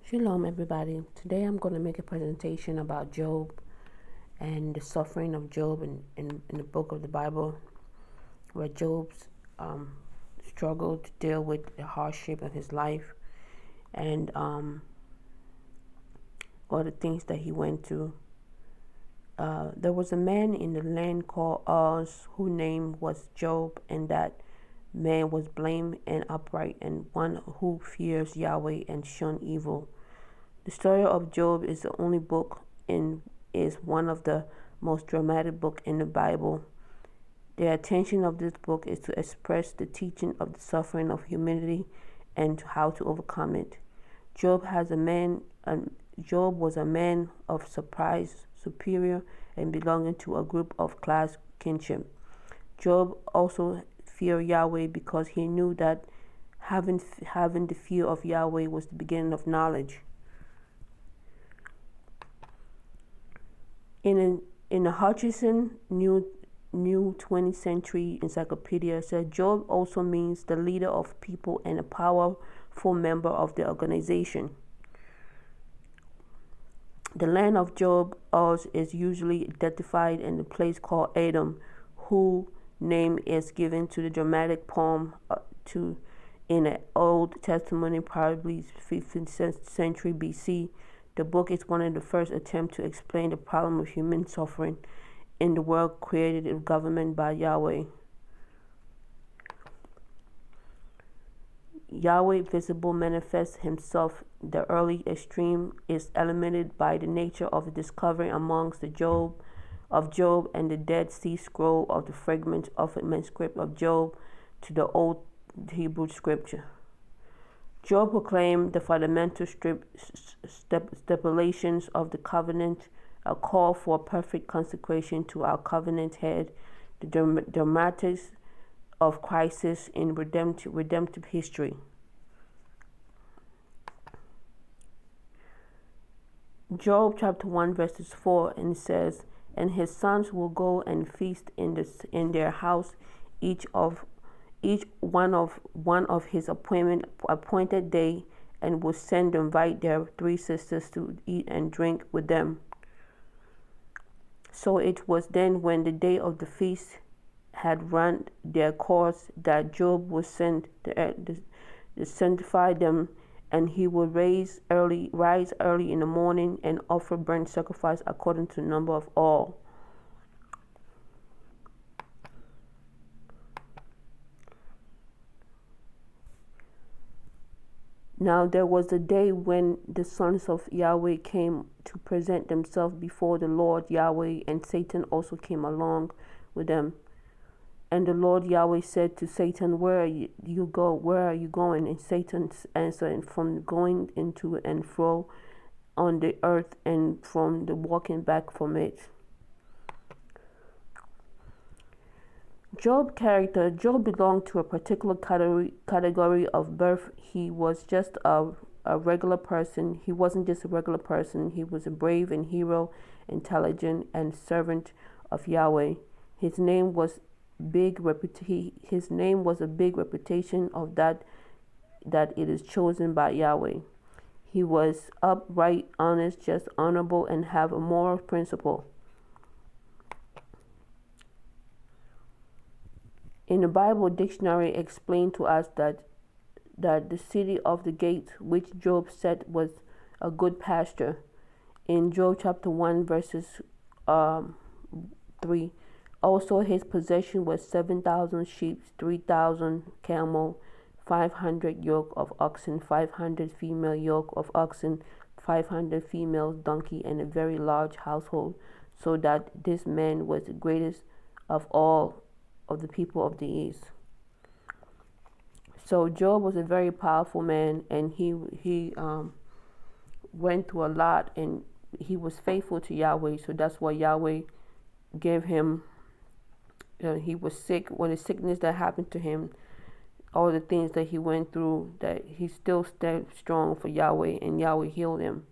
Shalom, everybody. Today I'm going to make a presentation about Job and the suffering of Job in the book of the Bible, where Job's struggled to deal with the hardship of his life and all the things that he went through. There was a man in the land called Uz, whose name was Job, and that man was blameless and upright, and one who fears Yahweh and shun evil. The story of Job is the only book and is one of the most dramatic books in the Bible. The intention of this book is to express the teaching of the suffering of humanity and how to overcome it. Job was a man of surprise, superior, and belonging to a group of class kinship. Job also feared Yahweh because he knew that having the fear of Yahweh was the beginning of knowledge. In the Hutchinson New 20th Century Encyclopedia said Job also means the leader of people and a powerful member of the organization. The land of Job is usually identified in the place called Edom, whose name is given to the dramatic poem in the Old Testament, probably 15th century BC. The book is one of the first attempts to explain the problem of human suffering in the world created in government by Yahweh. Yahweh visible manifests himself. The early extreme is eliminated by the nature of the discovery amongst the Job and the Dead Sea Scroll of the fragment of a manuscript of Job to the Old Hebrew Scripture. Job proclaimed the fundamental stipulations of the covenant, a call for perfect consecration to our covenant head, the dramatics of crisis in redemptive history. Job chapter 1 verses 4 and says, "And his sons will go and feast in their house, each one of his appointed day, and will send and invite their 3 sisters to eat and drink with them." So it was then, when the day of the feast had run their course, that Job was sent to sanctify them, and he would rise early in the morning and offer burnt sacrifice according to the number of all. Now there was a day when the sons of Yahweh came to present themselves before the Lord Yahweh, and Satan also came along with them. And the Lord Yahweh said to Satan, "Where are you go? Where are you going?" And Satan answered, "From going into and fro on the earth, and from the walking back from it." Job belonged to a particular category of birth. He was just a regular person. He wasn't just a regular person. He was a brave and hero, intelligent and servant of Yahweh. His name was a big reputation of that it is chosen by Yahweh. He was upright, honest, just, honorable, and have a moral principle. In the Bible dictionary explained to us that the city of the gates which Job said was a good pasture. In Job chapter 1 verses 3, also his possession was 7,000 sheep, 3,000 camel, 500 yoke of oxen, 500 female yoke of oxen, 500 female donkey, and a very large household, so that this man was the greatest of all of the people of the east. So Job was a very powerful man, and he went through a lot, and he was faithful to Yahweh. So that's why Yahweh gave him. He was sick. When the sickness that happened to him, all the things that he went through, that he still stayed strong for Yahweh, and Yahweh healed him.